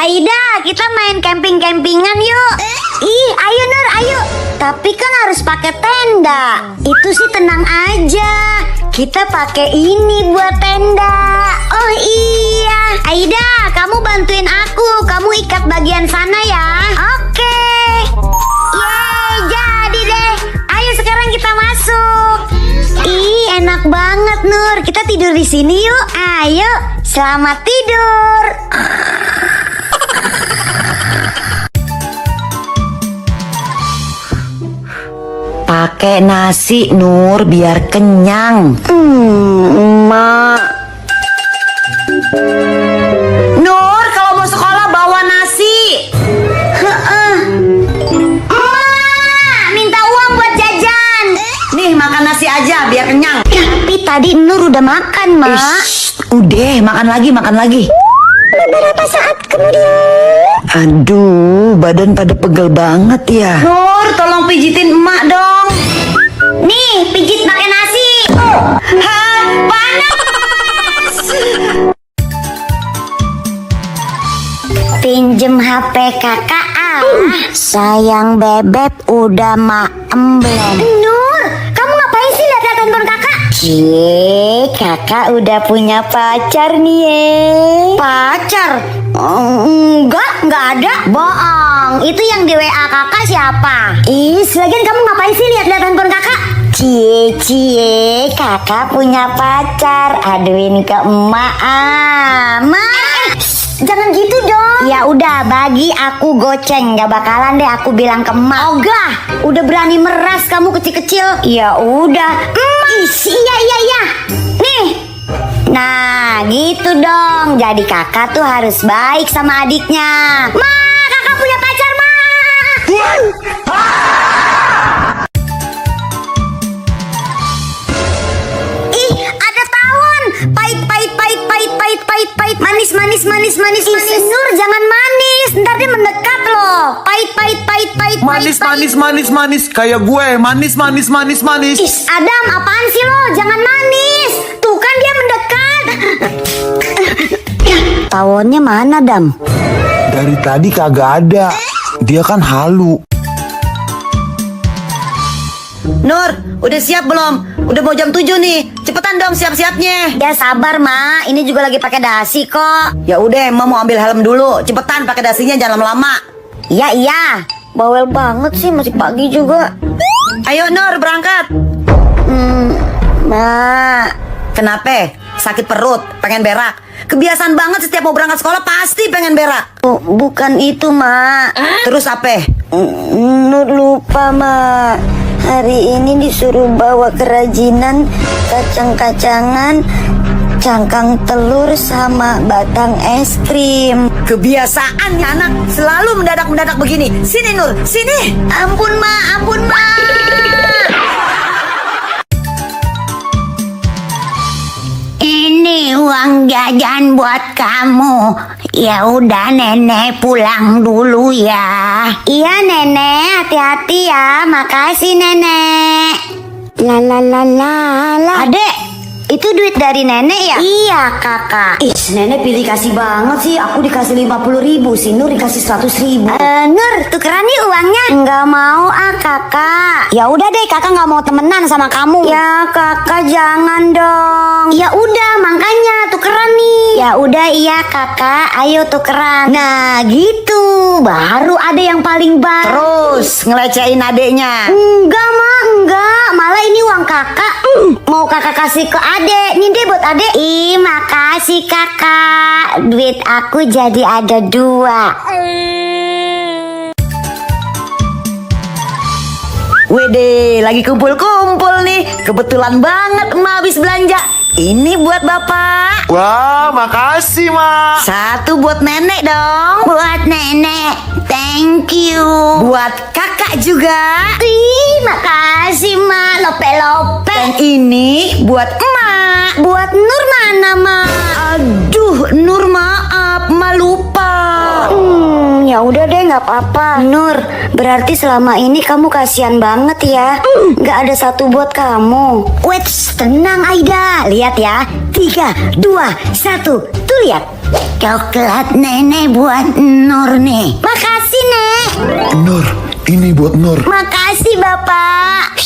Aida, kita main camping-campingan yuk. Ih, ayo Nur, ayo. Tapi kan harus pakai tenda. Itu sih tenang aja. Kita pakai ini buat tenda. Oh iya, Aida, kamu bantuin aku. Kamu ikat bagian sana ya. Oke. Yeay, jadi deh. Ayo sekarang kita masuk. Ih, enak banget Nur. Kita tidur di sini yuk. Ayo, selamat tidur. Pakai nasi Nur biar kenyang. Mak. Nur, kalau mau sekolah bawa nasi. Minta uang buat jajan. Nih makan nasi aja biar kenyang. Tapi tadi Nur udah makan, Mak. Udah, makan lagi. Beberapa saat kemudian. Aduh, badan pada pegel banget ya. Nur, tolong pijitin emak dong. Nih, pijit pakai nasi. Hah, panas. Pinjem HP kakak sayang bebek udah maem belum? Nur, kamu ngapain sih lihat handphone kakak? Kakak udah punya pacar nih. Pacar? Enggak ada. Bohong, itu yang di WA kakak siapa? Lagian kamu ngapain sih lihat handphone kakak? Kakak punya pacar. Aduin ke emak. Jangan gitu dong. Ya udah, bagi aku goceng. Gak bakalan deh aku bilang ke emak. Ogah, udah berani meras kamu kecil-kecil. Ya udah. Iya. Nih. Nah, gitu dong. Jadi kakak tuh harus baik sama adiknya. Ma, kakak punya pacar, Ma. Ih, ada tawon. Pahit. Manis. Nur, jangan manis. Ntar dia mendekat loh. Pahit. Manis. Kayak gue, manis. Adam, apaan sih lo? Jangan manis. Tuh kan dia mendekat. Tawonnya mana, Dam? Dari tadi kagak ada. Dia kan halu. Nur, udah siap belum? Udah mau jam 7 nih. Cepetan dong siap-siapnya. Ya sabar, Ma. Ini juga lagi pakai dasi kok. Ya udah, Emak mau ambil helm dulu. Cepetan pakai dasinya, jangan lama-lama. Iya. Bawel banget sih, masih pagi juga. Ayo Nur, berangkat. Ma. Kenapa? Sakit perut, pengen berak. Kebiasaan banget setiap mau berangkat sekolah pasti pengen berak. Bukan itu, Ma. Terus apa? Nur lupa, Ma. Hari ini disuruh bawa kerajinan kacang-kacangan, cangkang telur sama batang es krim. Kebiasaan ya anak, selalu mendadak-mendadak begini. Sini Nur, sini. Ampun, Ma. Ini uang jajan buat kamu. Ya udah, Nenek pulang dulu ya. Iya, Nenek, hati-hati ya. Makasih, Nenek. La. Adek, itu duit dari Nenek ya? Iya, Kakak. Nenek pilih kasih banget sih. Aku dikasih 50.000, si Nur dikasih 100.000. Nur, tukeran nih uangnya. Nggak mau Kakak. Ya udah deh, Kakak nggak mau temenan sama kamu. Ya Kakak jangan dong. Ya udah, makanya tukeran nih. Ya udah, iya Kakak, ayo tukeran. Nah gitu, baru ada yang paling baik. Terus ngelecehin adeknya. Enggak, Ma, enggak. Malah ini uang Kakak. Mau Kakak kasih ke adek. Nih deh buat adek. Ih, makasih Kakak. Duit aku jadi ada 2. Wede, lagi kumpul-kumpul nih. Kebetulan banget emak habis belanja. Ini buat bapak. Wah, makasih, Ma. Satu buat nenek dong. Buat Nenek, thank you. Buat kakak juga. Ih, makasih Ma, lope-lope. Dan ini buat emak. Buat Nur mana, Ma? Aduh, Nur maaf, emak lupa. Ya udah deh, nggak apa-apa. Nur, berarti selama ini kamu kasihan banget ya. Nggak ada satu buat kamu. Wait, tenang Aida. Lihat ya. 3, 2, 1. Tuh lihat. coklat nenek buat Nur nih. Makasih, Nek. Nur, ini buat Nur. Makasih, Bapak.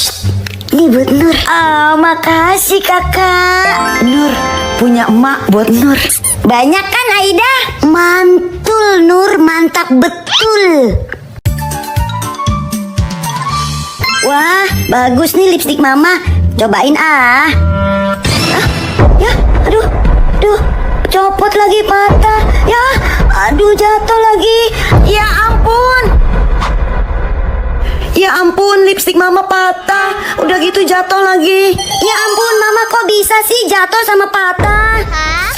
Ini buat Nur. Oh, makasih, Kakak. Nur, punya emak buat Nur. Banyak kan, Aida? Mantul, Nur. Mantap betul. Wah, bagus nih lipstik Mama. Cobain ah. Ya, aduh, copot lagi patah. Ya, aduh jatuh lagi. Ya ampun. Ya ampun, lipstik Mama patah. Udah gitu jatuh lagi. Ya ampun, Mama kok bisa sih jatuh sama patah?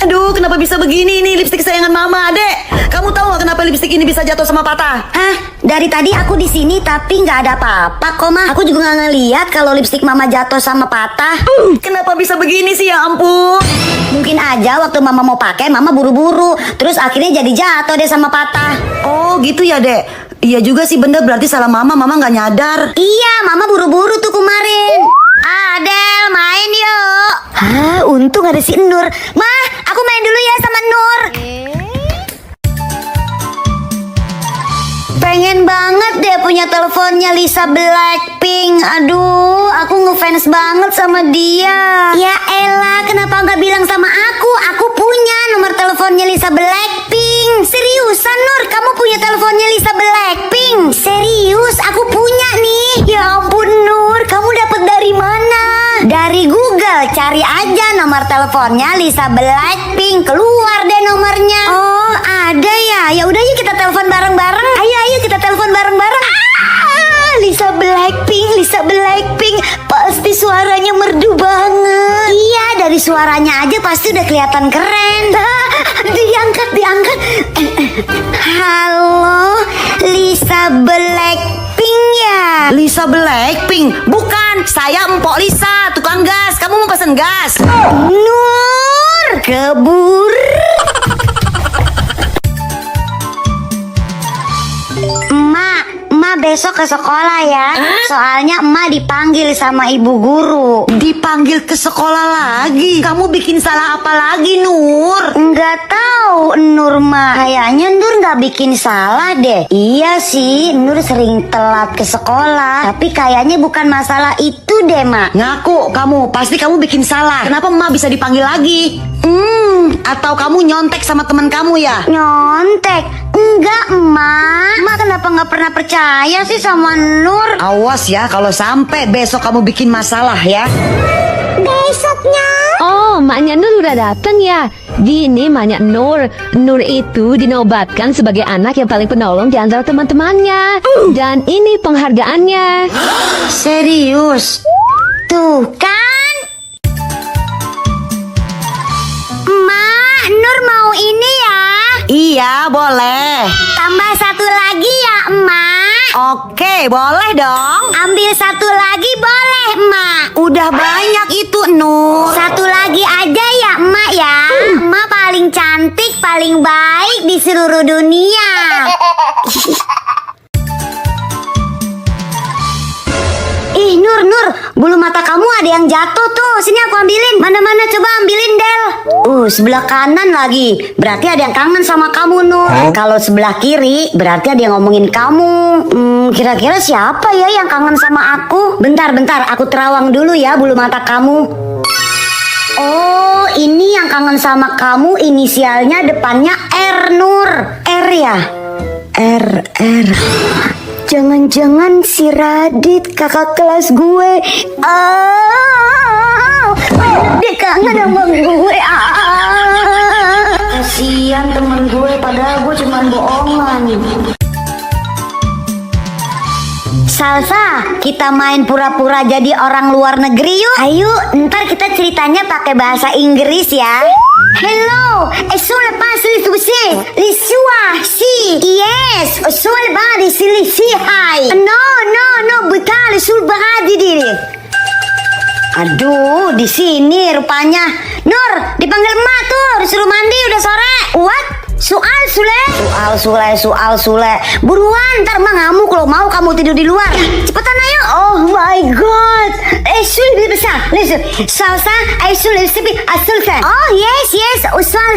Aduh, kenapa bisa begini nih lipstik kesayangan Mama, Dek? Kamu tahu nggak kenapa lipstik ini bisa jatuh sama patah? Hah? Dari tadi aku di sini tapi nggak ada apa-apa kok, Ma. Aku juga nggak ngeliat kalau lipstik Mama jatuh sama patah. Kenapa bisa begini sih, ya ampun? Mungkin aja waktu Mama mau pakai, Mama buru-buru, terus akhirnya jadi jatuh deh sama patah. Oh, gitu ya, Dek. Iya juga sih, bener, berarti salah Mama nggak nyadar. Iya, Mama buru-buru tuh kemarin. Adel, main yuk. Hah, untung ada si Nur. Ma, aku main dulu ya sama Nur. Pengen banget deh punya teleponnya Lisa Blackpink. Aduh, aku ngefans banget sama dia. Ya elah, kenapa nggak bilang sama aku? Aku punya nomor teleponnya Lisa Blackpink. Seriusan Nur, kamu punya teleponnya Lisa Blackpink? Serius, aku punya nih. Ya ampun Nur, kamu dapat dari mana? Dari Google, cari aja nomor teleponnya Lisa Blackpink. Keluar deh nomornya. Oh, ada ya. Ya udah yuk kita telepon bareng-bareng. Ayo kita telepon bareng-bareng. Lisa Blackpink. Pasti suaranya merdu banget. Iya, dari suaranya aja pasti udah kelihatan keren. Diangkat. Halo, Lisa Blackpink ya? Lisa Blackpink? Bukan, saya Empok Lisa, tukang gas. Kamu mau pesen gas? Nur, kebur. Emak besok ke sekolah ya. Soalnya emak dipanggil sama ibu guru. Dipanggil ke sekolah lagi? Kamu bikin salah apa lagi, Nur? Nggak tahu, Nur mah. Kayaknya Nur nggak bikin salah deh. Iya sih, Nur sering telat ke sekolah. Tapi kayaknya bukan masalah itu deh, Mak. Ngaku kamu, pasti kamu bikin salah. Kenapa emak bisa dipanggil lagi? Atau kamu nyontek sama teman kamu ya? Nyontek? Enggak, Emak. Emak kenapa nggak pernah percaya sih sama Nur? Awas ya, kalau sampai besok kamu bikin masalah ya. Besoknya? Oh, maknya Nur udah datang ya. Gini maknya Nur. Nur itu dinobatkan sebagai anak yang paling penolong di antara teman-temannya. Dan ini penghargaannya. Serius? Tuh kan? Emak, Nur mau ini ya? Iya, boleh. Tambah satu lagi ya, Emak? Oke, boleh dong. Ambil satu lagi boleh, Emak? Udah banyak itu, Nur. Satu lagi aja ya, Emak ya? Emak paling cantik, paling baik di seluruh dunia. Ih, Nur, bulu mata kamu ada yang jatuh tuh. Sini aku ambilin. Mana, coba ambilin, Del. Sebelah kanan lagi. Berarti ada yang kangen sama kamu, Nur. Kalau sebelah kiri, berarti ada yang ngomongin kamu. Kira-kira siapa ya yang kangen sama aku? Bentar, aku terawang dulu ya bulu mata kamu. Oh, ini yang kangen sama kamu inisialnya depannya R, Nur. R ya? R. Jangan-jangan si Radit, kakak kelas gue. Dia kangen sama gue. Kasian temen gue, padahal gue cuma bohongan. Salsa, kita main pura-pura jadi orang luar negeri yuk. Ayo, ntar kita ceritanya pakai bahasa Inggris ya. Hello, sono pas li sua si. Yes, sono badi si hai. No, bukan sul badi diri. Aduh, di sini rupanya. Nur, dipanggil emak tuh, disuruh mandi udah sore. What? Soal Sule. Buruan, ntar emak ngamuk kalau mau kamu tidur di luar. Cepetan ayo. Oh my god. lebih besar. Salsa, lebih asulkan. Oh yes. Usman,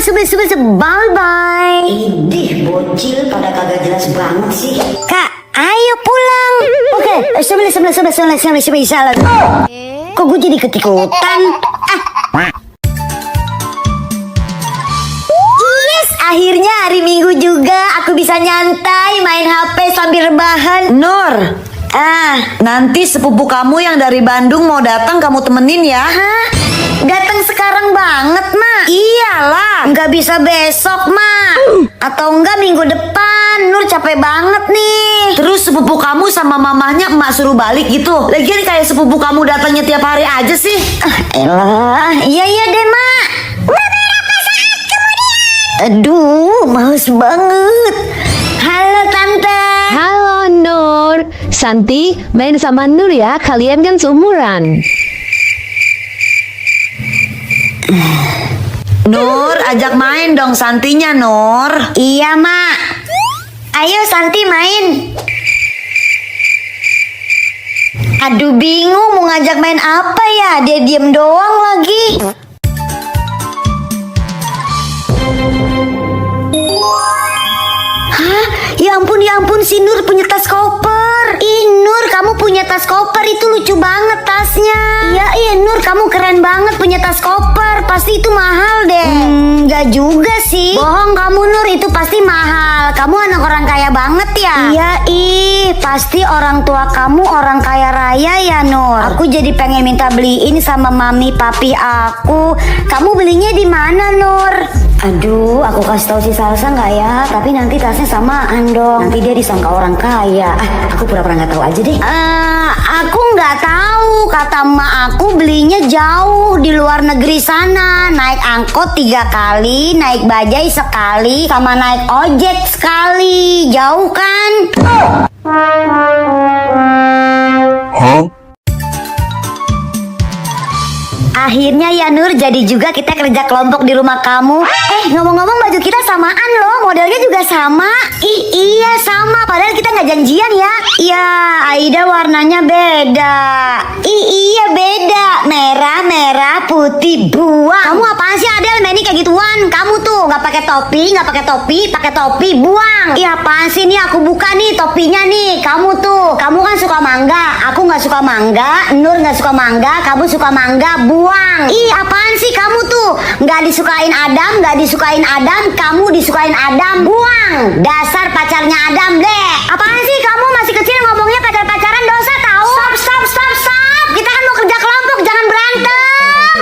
bye bye. Idih, bocil pada kagak jelas banget sih. Kak, ayo pulang. Oke, sebelah. Kok gue jadi ketikutan? Yes, akhirnya hari Minggu juga aku bisa nyantai main HP sambil rebahan. Nur, nanti sepupu kamu yang dari Bandung mau datang kamu temenin ya. Hah? Datang sekarang banget, Mak? Iyalah. Nggak bisa besok, Mak. Atau enggak minggu depan. Nur capek banget nih. Terus sepupu kamu sama mamahnya emak suruh balik gitu. Lagian kayak sepupu kamu datangnya tiap hari aja sih. Elah, iya deh, Mak. Beberapa saat kemudian. Aduh, males banget. Halo, Tante. Halo Nur, Santi main sama Nur ya, kalian kan seumuran. Nur, ajak main dong Santinya, Nur. Iya, Mak. Ayo, Santi main. Aduh, bingung mau ngajak main apa ya? Dia diem doang lagi. Hah? Ya ampun, si Nur punya tas koper. Ih, Nur, kamu punya tas koper, itu lucu banget tasnya. Iya, Nur, kamu keren banget punya tas koper. Pasti itu mahal deh. Enggak juga sih. Bohong kamu, Nur, itu pasti mahal. Kamu anak orang kaya banget ya? Iya, pasti orang tua kamu orang kaya raya ya, Nur. Aku jadi pengen minta beliin sama mami papi aku. Kamu belinya di mana, Nur? Aduh, aku kasih tahu si Salsa nggak ya? Tapi nanti tasnya samaan dong. Nanti dia disangka orang kaya. Aku pura-pura nggak tahu aja deh. Aku nggak tahu. Kata emak aku belinya jauh di luar negeri sana. Naik angkot 3 kali, naik bajai sekali, sama naik ojek sekali. Jauh kan? Akhirnya ya Nur, jadi juga kita kerja kelompok di rumah kamu. Ngomong-ngomong baju kita samaan loh, modelnya juga sama. Iya sama, padahal kita nggak janjian ya. Iya, Aida warnanya beda. Iya beda, merah, putih, buang. Kamu apaan sih Adel, main kayak gituan? Kamu tuh nggak pakai topi, pakai topi, buang. Iya apaan sih, nih aku buka nih topinya nih. Kamu kan suka mangga, aku nggak suka mangga. Nur nggak suka mangga, kamu suka mangga, buang. Ih, apaan sih kamu tuh? Nggak disukain Adam, kamu disukain Adam, buang. Dasar pacarnya Adam deh. Apaan sih kamu masih kecil ngomongnya pacaran dosa tahu? Stop. Kita kan mau kerja kelompok, jangan berantem.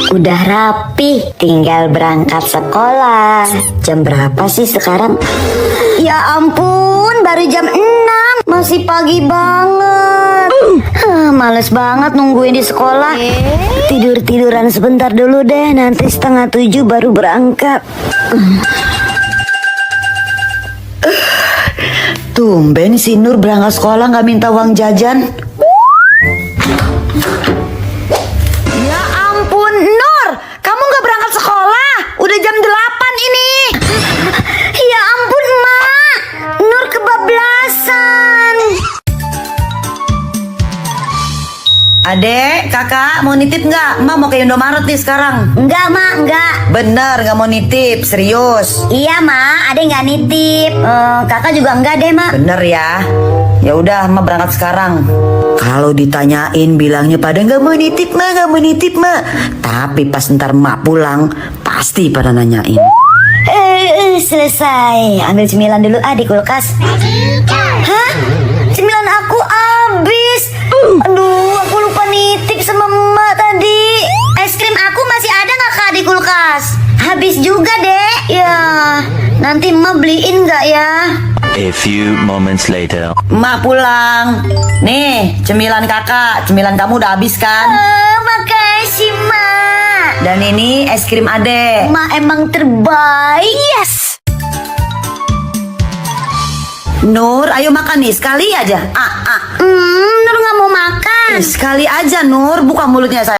Udah rapi, tinggal berangkat sekolah. Jam berapa sih sekarang? Ya ampun, baru jam 6. Masih pagi banget. Males banget nungguin di sekolah. Tiduran sebentar dulu deh, nanti 6:30 baru berangkat. Tumben si Nur berangkat sekolah nggak minta uang jajan. Ya ampun, Nur, kamu nggak berangkat sekolah? Udah jam 8 ini. Ya ampun, Mak. Nur kebablasan. Adek, kakak mau nitip nggak? Emak mau ke Indomaret nih sekarang. Enggak, Mak, enggak. Bener, nggak mau nitip, serius. Iya, Mak, Ade nggak nitip. Kakak juga enggak deh, Mak. Bener ya. Ya udah, emak berangkat sekarang. Kalau ditanyain bilangnya pada nggak mau nitip mak. Tapi pas ntar emak pulang, pasti pada nanyain. Selesai. Ambil cemilan dulu di kulkas. Hah? Cemilan aku habis. Aduh, aku lupa nitip sama emak tadi. Es krim aku masih ada nggak Kak di kulkas? Habis juga deh. Ya, nanti emak beliin nggak ya? A few moments later. Emak pulang. Nih, cemilan kakak. Cemilan kamu udah habis kan? Makasih, Mak. Dan ini es krim adek. Mak emang terbaik. Yes. Nur, ayo makan nih, sekali aja. Nur nggak mau makan. Sekali aja Nur, buka mulutnya saya.